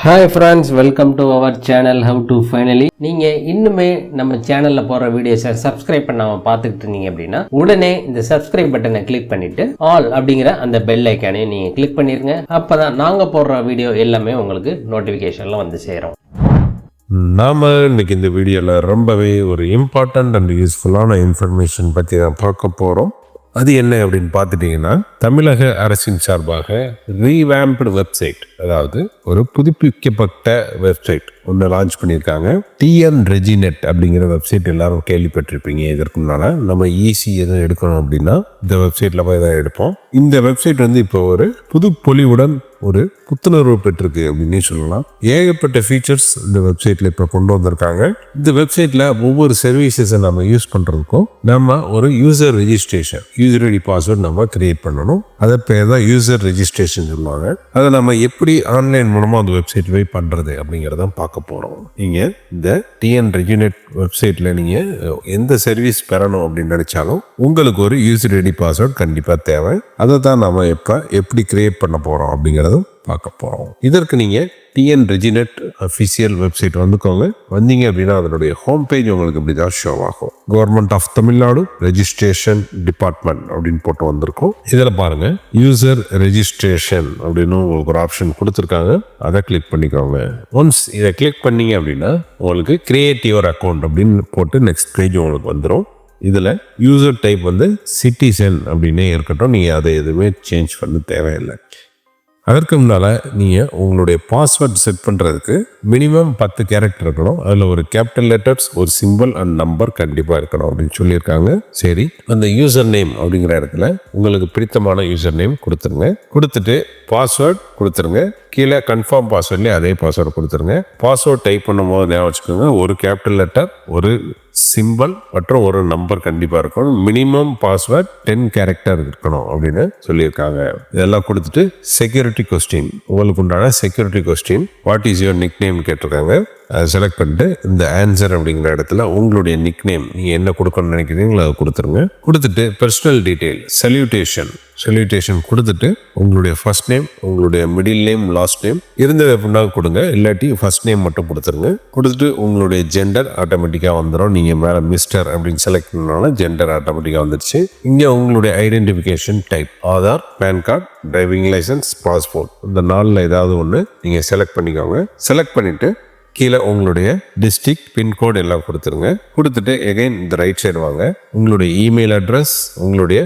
Hi friends, welcome to our channel HowToFinally. நீங்கள் இன்னுமே நம்ம சேனலில் போகிற வீடியோஸை சப்ஸ்கிரைப் பண்ணாமல் பார்த்துக்கிட்டு இருந்தீங்க அப்படின்னா உடனே இந்த சப்ஸ்கிரைப் பட்டனை கிளிக் பண்ணிவிட்டு ஆல் அப்படிங்கிற அந்த பெல் ஐக்கானையும் நீங்கள் கிளிக் பண்ணிடுங்க. அப்போ தான் நாங்கள் போடுற வீடியோ எல்லாமே உங்களுக்கு நோட்டிஃபிகேஷனில் வந்து சேரும். நாம் இன்னைக்கு இந்த வீடியோவில் ரொம்பவே ஒரு இம்பார்ட்டண்ட் அண்ட் யூஸ்ஃபுல்லான இன்ஃபர்மேஷன் பற்றி தான் பார்க்க போகிறோம். அது என்ன அப்படின்னு பார்த்துட்டிங்கன்னா, தமிழக அரசின் சார்பாக ரீவேம்ப்டு வெப்சைட், அதாவது ஒரு புதுப்பிக்கப்பட்ட வெப்சைட் ஒன்று லான்ச் பண்ணியிருக்காங்க. TN REGINET அப்படிங்கிற வெப்சைட் எல்லாரும் கேள்விப்பட்டிருப்பீங்க. இதற்கு முன்னால் நம்ம ஈஸி எதுவும் எடுக்கணும் அப்படின்னா இந்த வெப்சைட்டில் போய் தான் எடுப்போம். இந்த வெப்சைட் வந்து இப்போ ஒரு புது பொலிவுடன் ஒரு புத்துணர்வு பெற்றிருக்கு அப்படின்னு சொல்லலாம். ஏகப்பட்ட ஃபீச்சர்ஸ் இந்த வெப்சைட்ல இப்போ கொண்டு வந்திருக்காங்க. இந்த வெப்சைட்ல ஒவ்வொரு சர்வீசஸை நம்ம யூஸ் பண்றதுக்கும் நம்ம ஒரு user registration, user ID password நம்ம கிரியேட் பண்ணணும். அதை பேர் தான் யூசர் ரெஜிஸ்ட்ரேஷன் சொல்லுவாங்க. அதை நம்ம எப்படி ஆன்லைன் மூலமா அந்த வெப்சைட் போய் பண்றது அப்படிங்கிறத பார்க்க போறோம். நீங்க இந்த TN REGINET வெப்சைட்ல நீங்க எந்த சர்வீஸ் பெறணும் அப்படின்னு நினைச்சாலும் உங்களுக்கு ஒரு யூசர் ஐடி பாஸ்வேர்ட் கண்டிப்பா தேவை. அதை தான் நம்ம எப்படி கிரியேட் பண்ண போறோம் அப்படிங்கிறத பார்க்க போறோம். இதற்கு நீங்க TN REGINET அஃபிஷியல் வெப்சைட் வந்துக்கோங்க. வந்தீங்க அப்படின்னா அதனுடைய ஹோம் பேஜ் உங்களுக்கு இப்படி தான் ஷோ ஆகும். Government of Tamil Nadu registration department அப்படின்னு போட்டு வந்திருக்கும். இதில் பாருங்க, யூசர் ரெஜிஸ்ட்ரேஷன் அப்படின்னு உங்களுக்கு ஒரு ஆப்ஷன் கொடுத்துருக்காங்க. அதை கிளிக் பண்ணிக்கோங்க. ஒன்ஸ் இதை கிளிக் பண்ணீங்க அப்படின்னா உங்களுக்கு கிரியேட் யுவர் அக்கௌண்ட் அப்படின்னு போட்டு நெக்ஸ்ட் பேஜ் உங்களுக்கு வந்துடும். இதில் யூசர் டைப் வந்து சிட்டிசன் அப்படின்னே இருக்கட்டும். நீங்கள் அதை எதுவுமே சேஞ்ச் பண்ண தேவையில்லை. அதற்கு முன்னால் நீங்கள் உங்களுடைய பாஸ்வேர்ட் செட் பண்ணுறதுக்கு மினிமம் 10 கேரக்டர் இருக்கணும். அதில் ஒரு கேபிட்டல் லெட்டர்ஸ், ஒரு சிம்பிள் அண்ட் நம்பர் கண்டிப்பாக இருக்கணும் அப்படின்னு சொல்லியிருக்காங்க. சரி, அந்த யூசர் நேம் அப்படிங்கிற இடத்துல உங்களுக்கு பிடித்தமான யூசர் நேம் கொடுத்துருங்க. கொடுத்துட்டு பாஸ்வேர்ட் கொடுத்துருங்க. கீழே கன்ஃபார்ம் பாஸ்வேர்ட்லேயே அதே பாஸ்வேர்டு கொடுத்துருங்க. பாஸ்வேர்ட் டைப் பண்ணும் போது ஞாபகம் வச்சுக்கோங்க, ஒரு கேபிட்டல் லெட்டர், ஒரு சிம்பிள் மற்றும் ஒரு நம்பர் கண்டிப்பாக இருக்கணும். மினிமம் பாஸ்வேர்ட் 10 கேரக்டர் இருக்கணும் அப்படின்னு சொல்லியிருக்காங்க. இதெல்லாம் கொடுத்துட்டு செக்யூரிட்டி கொஸ்டின், உங்களுக்கு உண்டான security question, what is your nick name கேட்டிருக்காங்க. அதை செலக்ட் பண்ணிட்டு இந்த ஆன்சர் அப்படிங்கிற இடத்துல உங்களுடைய நிக் நேம் நீங்கள் என்ன கொடுக்கணும்னு நினைக்கிறீங்களோ அதை கொடுத்துருங்க. கொடுத்துட்டு பர்சனல் டீட்டெயில், சல்யூட்டேஷன் கொடுத்துட்டு உங்களுடைய ஃபர்ஸ்ட் நேம், உங்களுடைய மிடில் நேம், லாஸ்ட் நேம் இருந்தது அப்படின்னா கொடுங்க. இல்லாட்டி ஃபர்ஸ்ட் நேம் மட்டும் கொடுத்துருங்க. கொடுத்துட்டு உங்களுடைய ஜெண்டர் ஆட்டோமேட்டிக்காக வந்துடும். நீங்கள் மேலே மிஸ்டர் அப்படின்னு செலக்ட் பண்ணனால ஜெண்டர் ஆட்டோமேட்டிக்காக வந்துடுச்சு. இங்கே உங்களுடைய identification type, Aadhaar, PAN card, driving licence, passport, இந்த 4ல் ஏதாவது ஒன்று நீங்கள் செலக்ட் பண்ணிக்கோங்க. செலக்ட் பண்ணிவிட்டு கீழே உங்களுடைய டிஸ்ட்ரிக்ட், பின்கோடு எல்லாம் கொடுத்துருங்க. கொடுத்துட்டு எகைன் இந்த ரைட் சைடு வாங்க. உங்களுடைய இமெயில் அட்ரஸ், உங்களுடைய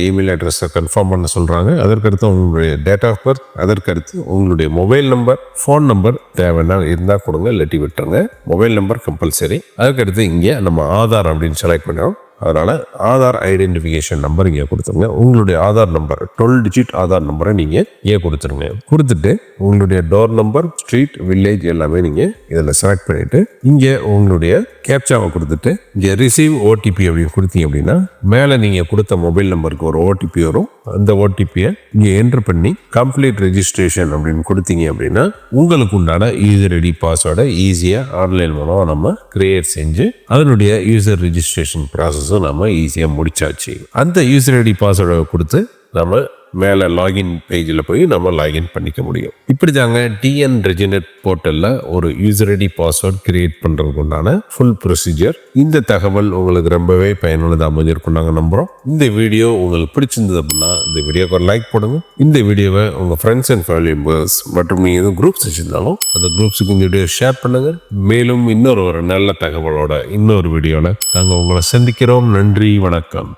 இமெயில் அட்ரஸை கன்ஃபார்ம் பண்ண சொல்கிறாங்க. அதற்கடுத்து உங்களுடைய டேட் ஆஃப் பர்த், அதற்கடுத்து உங்களுடைய மொபைல் நம்பர், ஃபோன் நம்பர் தேவைன்னா இருந்தால் கொடுங்க, இல்லாட்டி விட்டுருங்க. Mobile number compulsory. அதுக்கடுத்து இங்கே நம்ம ஆதார் அப்படின்னு செலக்ட் பண்ணோம். அதனால் ஆதார் ஐடென்டிஃபிகேஷன் நம்பர் இங்கே கொடுத்துருங்க. உங்களுடைய ஆதார் நம்பர் 12 டிஜிட் ஆதார் நம்பரை நீங்கள் இங்கே கொடுத்துருங்க. கொடுத்துட்டு உங்களுடைய டோர் நம்பர், ஸ்ட்ரீட், வில்லேஜ் எல்லாமே நீங்கள் இதில் செலக்ட் பண்ணிவிட்டு இங்கே உங்களுடைய கேப்சாவை கொடுத்துட்டு இங்கே ரிசீவ் OTP அப்படின்னு கொடுத்தீங்க அப்படின்னா மேலே நீங்கள் கொடுத்த மொபைல் நம்பருக்கு ஒரு OTP வரும். அந்த OTPயை இங்கே என்ட்ரு பண்ணி கம்ப்ளீட் ரெஜிஸ்ட்ரேஷன் அப்படின்னு கொடுத்தீங்க அப்படின்னா உங்களுக்கு உண்டான யூசர் ஐடி பாஸ்வேர்டை ஈஸியாக ஆன்லைன் மூலம் நம்ம கிரியேட் செஞ்சு அதனுடைய யூசர் ரெஜிஸ்ட்ரேஷன் ப்ராசஸும் நம்ம ஈஸியாக முடிச்சாச்சு. அந்த யூசர் ஐடி பாஸ்வேர்டை கொடுத்து நம்ம மேலே லாகின் பேஜில் போய் நம்ம லாகின் பண்ணிக்க முடியும். இப்படி தாங்க TN REGINET போர்ட்டலில் ஒரு யூசர் ஐடி பாஸ்வேர்ட் கிரியேட் பண்ணுறதுக்கு உண்டான ஃபுல் ப்ரொசீஜர். இந்த தகவல் உங்களுக்கு ரொம்பவே பயனுள்ளதாக அமைஞ்சிருக்கும் நாங்கள் நம்புகிறோம். இந்த வீடியோ உங்களுக்கு பிடிச்சிருந்தது அப்படின்னா இந்த வீடியோக்கு ஒரு லைக் போடுங்க. இந்த வீடியோவை உங்கள் ஃப்ரெண்ட்ஸ் அண்ட் ஃபேமிலி மெம்பர்ஸ் மற்றும் நீங்கள் எதுவும் குரூப்ஸ் வச்சுருந்தாலும் அந்த குரூப்ஸுக்கு இந்த வீடியோ ஷேர் பண்ணுங்கள். மேலும் இன்னொரு நல்ல தகவலோட இன்னொரு வீடியோவில் நாங்கள் உங்களை சந்திக்கிறோம். நன்றி, வணக்கம்.